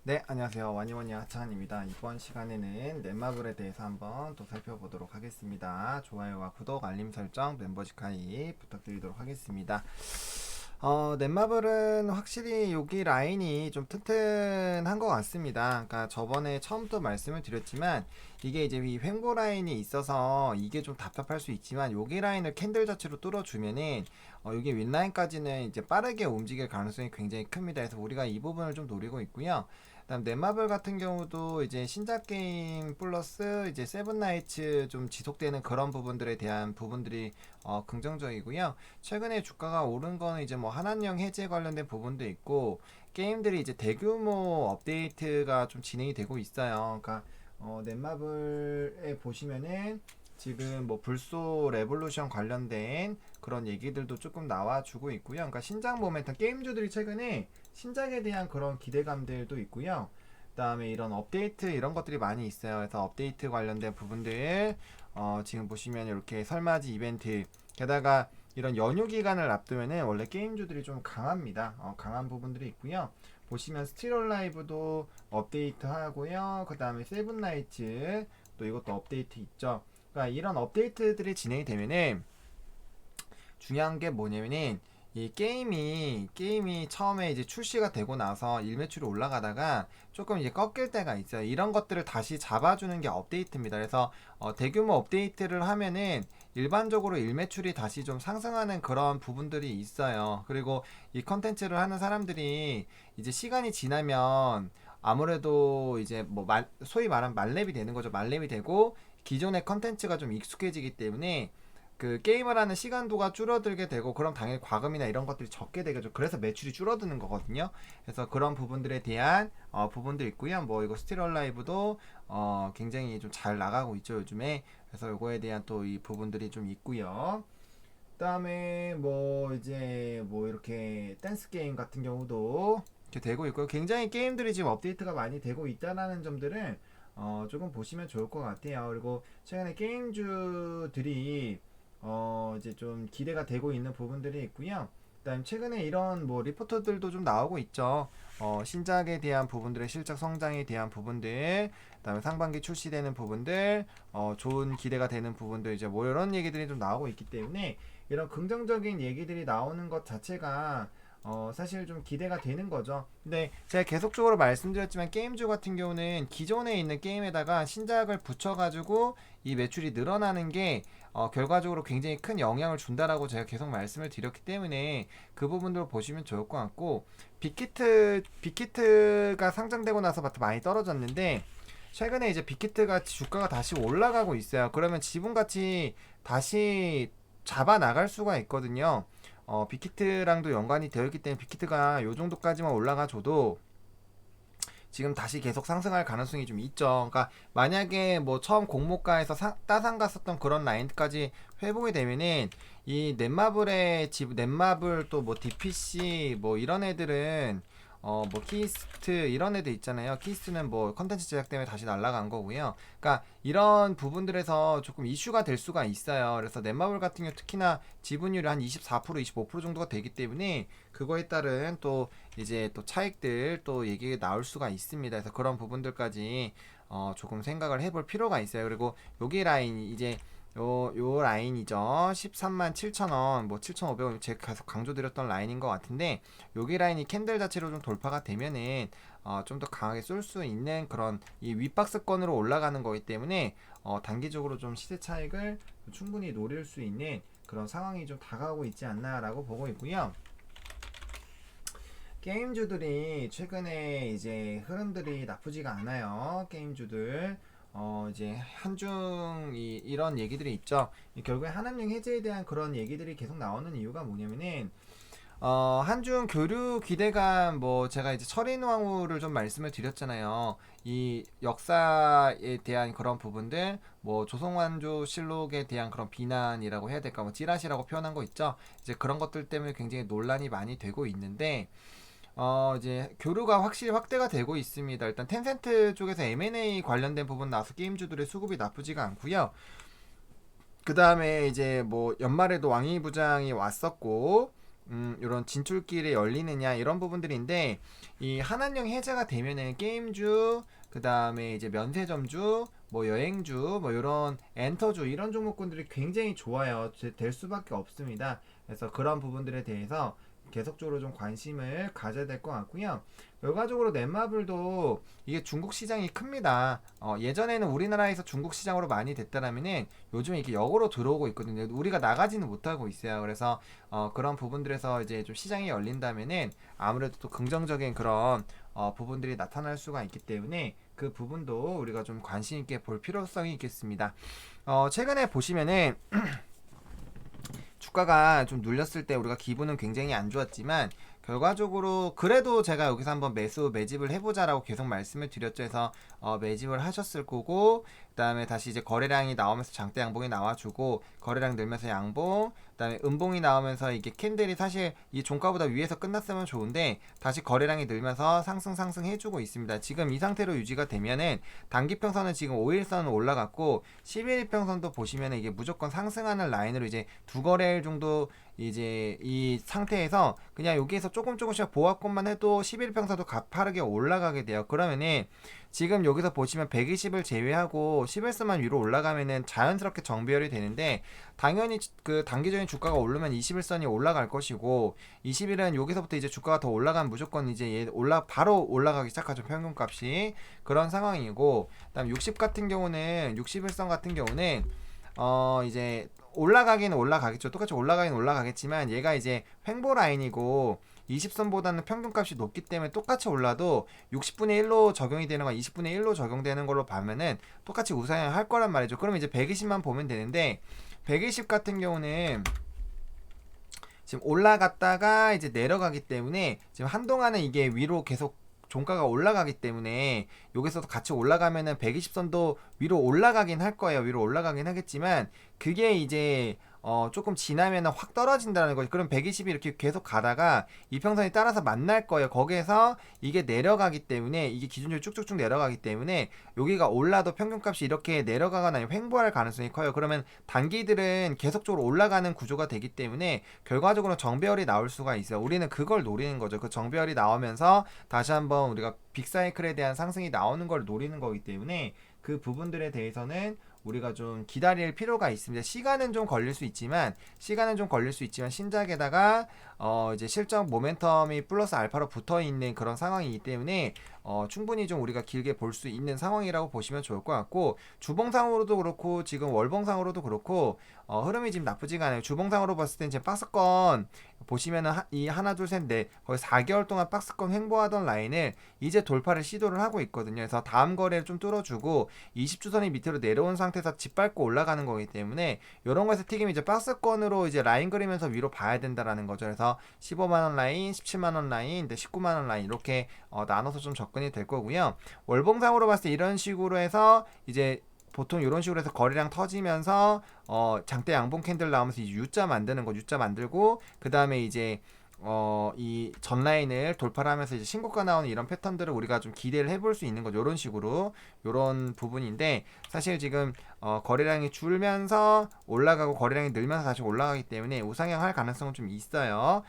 네, 안녕하세요. 와니와니 하찬입니다. 이번 시간에는 넷마블에 대해서 한번 또 살펴보도록 하겠습니다. 좋아요와 구독, 알림 설정, 멤버십 가입 부탁드리도록 하겠습니다. 넷마블은 확실히 여기 라인이 좀 튼튼한 것 같습니다. 그러니까 저번에 처음부터 말씀을 드렸지만 이게 이제 이 횡보 라인이 있어서 이게 좀 답답할 수 있지만 여기 라인을 캔들 자체로 뚫어주면은 여기 윗라인까지는 이제 빠르게 움직일 가능성이 굉장히 큽니다. 그래서 우리가 이 부분을 좀 노리고 있고요. 그다음 넷마블 같은 경우도 이제 신작 게임 플러스 이제 세븐나이츠 좀 지속되는 그런 부분들에 대한 부분들이 긍정적이고요. 최근에 주가가 오른 거는 이제 뭐 한한령 해제 관련된 부분도 있고 게임들이 이제 대규모 업데이트가 좀 진행이 되고 있어요. 그러니까 넷마블에 보시면은 지금 뭐 불소 레볼루션 관련된 그런 얘기들도 조금 나와주고 있고요. 그러니까 신작 모멘텀 게임주들이 최근에 신작에 대한 그런 기대감들도 있고요. 그다음에 이런 업데이트 이런 것들이 많이 있어요. 그래서 업데이트 관련된 부분들 지금 보시면 이렇게 설맞이 이벤트 게다가 이런 연휴 기간을 앞두면은 원래 게임주들이 좀 강합니다. 강한 부분들이 있고요. 보시면 스틸 라이브도 업데이트 하고요. 그 다음에 세븐나이츠 또 이것도 업데이트 있죠. 그러니까 이런 업데이트들이 진행이 되면은 중요한 게 뭐냐면은 이 게임이 처음에 이제 출시가 되고 나서 일매출이 올라가다가 조금 이제 꺾일 때가 있어요. 이런 것들을 다시 잡아주는 게 업데이트입니다. 그래서 대규모 업데이트를 하면은 일반적으로 일매출이 다시 좀 상승하는 그런 부분들이 있어요. 그리고 이 컨텐츠를 하는 사람들이 이제 시간이 지나면 아무래도 이제 뭐 소위 말하면 만렙이 되는 거죠. 만렙이 되고 기존의 컨텐츠가 좀 익숙해지기 때문에 그 게임을 하는 시간도가 줄어들게 되고 그럼 당연히 과금이나 이런 것들이 적게 되겠죠. 그래서 매출이 줄어드는 거거든요. 그래서 그런 부분들에 대한 부분도 있고요. 뭐 이거 스틸 얼라이브도 굉장히 좀 잘 나가고 있죠 요즘에. 그래서 요거에 대한 또 이 부분들이 좀 있고요. 그다음에 뭐 이제 뭐 이렇게 댄스 게임 같은 경우도 이렇게 되고 있고요. 굉장히 게임들이 지금 업데이트가 많이 되고 있다라는 점들을 조금 보시면 좋을 것 같아요. 그리고 최근에 게임주들이 이제 좀 기대가 되고 있는 부분들이 있고요. 그다음 최근에 이런 뭐 리포터들도 좀 나오고 있죠. 신작에 대한 부분들의 실적 성장에 대한 부분들, 그다음에 상반기 출시되는 부분들, 좋은 기대가 되는 부분들 이제 뭐 이런 얘기들이 좀 나오고 있기 때문에 이런 긍정적인 얘기들이 나오는 것 자체가 사실 좀 기대가 되는 거죠. 근데 제가 계속적으로 말씀드렸지만 게임주 같은 경우는 기존에 있는 게임에다가 신작을 붙여가지고 이 매출이 늘어나는 게 결과적으로 굉장히 큰 영향을 준다라고 제가 계속 말씀을 드렸기 때문에 그 부분들을 보시면 좋을 것 같고 빅히트가 상장되고 나서부터 많이 떨어졌는데 최근에 이제 빅히트가 주가가 다시 올라가고 있어요. 그러면 지분가치 다시 잡아 나갈 수가 있거든요. 빅히트랑도 연관이 되어 있기 때문에 빅히트가 요 정도까지만 올라가 줘도 지금 다시 계속 상승할 가능성이 좀 있죠. 그러니까 만약에 뭐 처음 공모가에서 따상 갔었던 그런 라인까지 회복이 되면은 이 넷마블의 넷마블 또 뭐 DPC 뭐 이런 애들은 뭐 키스트 이런 애들 있잖아요. 키스트는 뭐 컨텐츠 제작 때문에 다시 날아간 거고요. 그러니까 이런 부분들에서 조금 이슈가 될 수가 있어요. 그래서 넷마블 같은 경우 특히나 지분율이 한 24% 25% 정도가 되기 때문에 그거에 따른 또 이제 또 차익들 또 얘기가 나올 수가 있습니다. 그래서 그런 부분들까지 조금 생각을 해볼 필요가 있어요. 그리고 여기 라인 이제 요 라인이죠. 13만 7천원, 뭐 7,500원 제가 계속 강조드렸던 라인인 것 같은데 여기 라인이 캔들 자체로 좀 돌파가 되면은 좀 더 강하게 쏠 수 있는 그런 이 윗박스권으로 올라가는 거기 때문에 단기적으로 좀 시세 차익을 충분히 노릴 수 있는 그런 상황이 좀 다가오고 있지 않나라고 보고 있고요. 게임주들이 최근에 이제 흐름들이 나쁘지가 않아요. 게임주들. 이제 한중 이런 얘기들이 있죠. 결국에 한한령 해제에 대한 그런 얘기들이 계속 나오는 이유가 뭐냐면은 한중 교류 기대감 뭐 제가 이제 철인왕후를 좀 말씀을 드렸잖아요. 이 역사에 대한 그런 부분들 뭐 조선왕조 실록에 대한 그런 비난이라고 해야 될까 뭐 찌라시라고 표현한 거 있죠. 이제 그런 것들 때문에 굉장히 논란이 많이 되고 있는데 이제 교류가 확실히 확대가 되고 있습니다. 일단 텐센트 쪽에서 M&A 관련된 부분 나와서 게임주들의 수급이 나쁘지가 않고요. 그 다음에 이제 뭐 연말에도 왕이 부장이 왔었고 이런 진출길이 열리느냐 이런 부분들인데 이 한한령 해제가 되면은 게임주 그 다음에 이제 면세점주 뭐 여행주 뭐 이런 엔터주 이런 종목군들이 굉장히 좋아요. 될 수밖에 없습니다. 그래서 그런 부분들에 대해서 계속적으로 좀 관심을 가져야 될 것 같고요. 결과적으로 넷마블도 이게 중국 시장이 큽니다. 예전에는 우리나라에서 중국 시장으로 많이 됐다라면은 요즘에 이렇게 역으로 들어오고 있거든요. 우리가 나가지는 못하고 있어요. 그래서 그런 부분들에서 이제 좀 시장이 열린다면은 아무래도 또 긍정적인 그런 부분들이 나타날 수가 있기 때문에 그 부분도 우리가 좀 관심 있게 볼 필요성이 있겠습니다. 최근에 보시면은 주가가 좀 눌렸을 때 우리가 기분은 굉장히 안 좋았지만 결과적으로 그래도 제가 여기서 한번 매집을 해보자라고 계속 말씀을 드렸죠. 해서 매집을 하셨을 거고 그 다음에 다시 이제 거래량이 나오면서 장대 양봉이 나와주고 거래량 늘면서 양봉 그 다음에 음봉이 나오면서 이게 캔들이 사실 이 종가보다 위에서 끝났으면 좋은데 다시 거래량이 늘면서 상승 해주고 있습니다. 지금 이 상태로 유지가 되면은 단기평선은 지금 5일선은 올라갔고 11일평선도 보시면은 이게 무조건 상승하는 라인으로 이제 두 거래일 정도 이제 이 상태에서 그냥 여기에서 조금씩 보합권만 해도 11평선도 가파르게 올라가게 돼요. 그러면은 지금 여기서 보시면 120을 제외하고 10일선만 위로 올라가면은 자연스럽게 정배열이 되는데 당연히 그 단기적인 주가가 오르면 21선이 올라갈 것이고 20일은 여기서부터 이제 주가가 더 올라가면 무조건 이제 바로 올라가기 시작하죠. 평균값이 그런 상황이고 그다음 60 같은 경우는 61선 같은 경우는 이제 올라가긴 올라가겠죠. 똑같이 올라가긴 올라가겠지만 얘가 이제 횡보 라인이고 20선보다는 평균값이 높기 때문에 똑같이 올라도 60분의 1로 적용이 되는 건 20분의 1로 적용되는 걸로 보면은 똑같이 우상향 할 거란 말이죠. 그럼 이제 120만 보면 되는데 120 같은 경우는 지금 올라갔다가 이제 내려가기 때문에 지금 한동안은 이게 위로 계속 종가가 올라가기 때문에 여기서도 같이 올라가면은 120선도 위로 올라가긴 할 거예요. 위로 올라가긴 하겠지만 그게 이제 조금 지나면은 확 떨어진다는 거죠. 그럼 120이 이렇게 계속 가다가 이평선이 따라서 만날 거예요. 거기에서 이게 내려가기 때문에 이게 기준적으로 쭉쭉쭉 내려가기 때문에 여기가 올라도 평균값이 이렇게 내려가거나 횡보할 가능성이 커요. 그러면 단기들은 계속적으로 올라가는 구조가 되기 때문에 결과적으로 정배열이 나올 수가 있어요. 우리는 그걸 노리는 거죠. 그 정배열이 나오면서 다시 한번 우리가 빅사이클에 대한 상승이 나오는 걸 노리는 거기 때문에 그 부분들에 대해서는 우리가 좀 기다릴 필요가 있습니다. 시간은 좀 걸릴 수 있지만 신작에다가 이제 실적 모멘텀이 플러스 알파로 붙어 있는 그런 상황이기 때문에 충분히 좀 우리가 길게 볼 수 있는 상황이라고 보시면 좋을 것 같고 주봉상으로도 그렇고 지금 월봉상으로도 그렇고 흐름이 지금 나쁘지가 않아요. 주봉상으로 봤을 땐 지금 박스권 보시면은 이 하나 둘 셋 넷 거의 4개월 동안 박스권 횡보하던 라인을 이제 돌파를 시도를 하고 있거든요. 그래서 다음 거래를 좀 뚫어주고 20주선이 밑으로 내려온 상태에서 짓밟고 올라가는 거기 때문에 이런 거에서 튀기면 이제 박스권으로 이제 라인 그리면서 위로 봐야 된다라는 거죠. 그래서 15만원 라인, 17만원 라인, 19만원 라인 이렇게 나눠서 좀 접근이 될 거고요. 월봉상으로 봤을 때 이런 식으로 해서 이제 보통 이런 식으로 해서 거래량 터지면서 장대 양봉 캔들 나오면서 이제 U자 만드는 거 U자 만들고 그 다음에 이제 이 전라인을 돌파를 하면서 이제 신고가 나오는 이런 패턴들을 우리가 좀 기대를 해볼 수 있는 거죠. 이런 식으로 이런 부분인데 사실 지금 거래량이 줄면서 올라가고 거래량이 늘면서 다시 올라가기 때문에 우상향 할 가능성은 좀 있어요.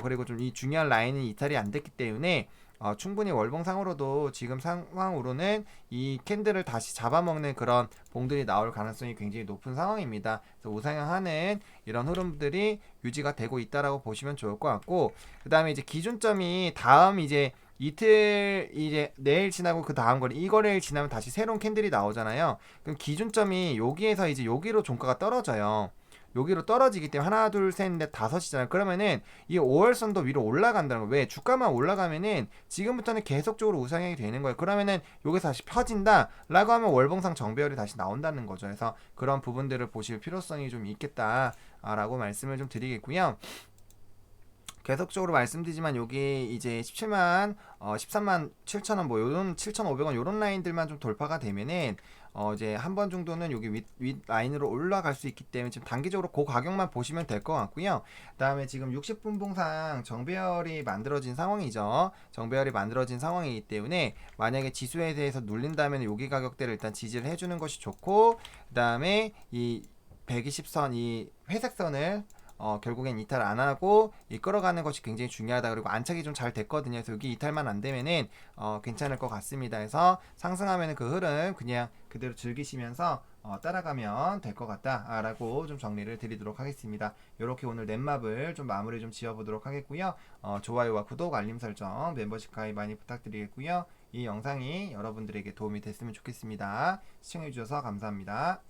그리고 좀 이 중요한 라인은 이탈이 안 됐기 때문에 충분히 월봉상으로도 지금 상황으로는 이 캔들을 다시 잡아먹는 그런 봉들이 나올 가능성이 굉장히 높은 상황입니다. 그래서 우상향하는 이런 흐름들이 유지가 되고 있다라고 보시면 좋을 것 같고 그 다음에 이제 기준점이 다음 이제 이틀 이제 내일 지나고 그 다음 거래 이 거래일 지나면 다시 새로운 캔들이 나오잖아요. 그럼 기준점이 여기에서 이제 여기로 종가가 떨어져요. 여기로 떨어지기 때문에 하나 둘셋넷 다섯이잖아요. 그러면은 이 5월선도 위로 올라간다는 거예요. 왜? 주가만 올라가면은 지금부터는 계속적으로 우상향이 되는 거예요. 그러면은 여기서 다시 펴진다 라고 하면 월봉상 정배열이 다시 나온다는 거죠. 그래서 그런 부분들을 보실 필요성이 좀 있겠다 라고 말씀을 좀 드리겠고요. 계속적으로 말씀드리지만 여기 이제 17만 13만 7천원 뭐 요런 7,500원 요런 라인들만 좀 돌파가 되면은 이제 한 번 정도는 여기 윗 라인으로 올라갈 수 있기 때문에 지금 단기적으로 그 가격만 보시면 될 것 같고요. 그다음에 지금 60분 봉상 정배열이 만들어진 상황이죠. 정배열이 만들어진 상황이기 때문에 만약에 지수에 대해서 눌린다면 여기 가격대를 일단 지지를 해주는 것이 좋고 그다음에 이 120선 이 회색선을 결국엔 이탈 안 하고 이끌어가는 것이 굉장히 중요하다. 그리고 안착이 좀 잘 됐거든요. 그래서 여기 이탈만 안 되면은 괜찮을 것 같습니다. 그래서 상승하면은 그 흐름 그냥 그대로 즐기시면서 따라가면 될 것 같다라고 좀 정리를 드리도록 하겠습니다. 이렇게 오늘 넷마블 좀 마무리 좀 지어보도록 하겠고요. 좋아요와 구독, 알림 설정, 멤버십 가입 많이 부탁드리겠고요. 이 영상이 여러분들에게 도움이 됐으면 좋겠습니다. 시청해주셔서 감사합니다.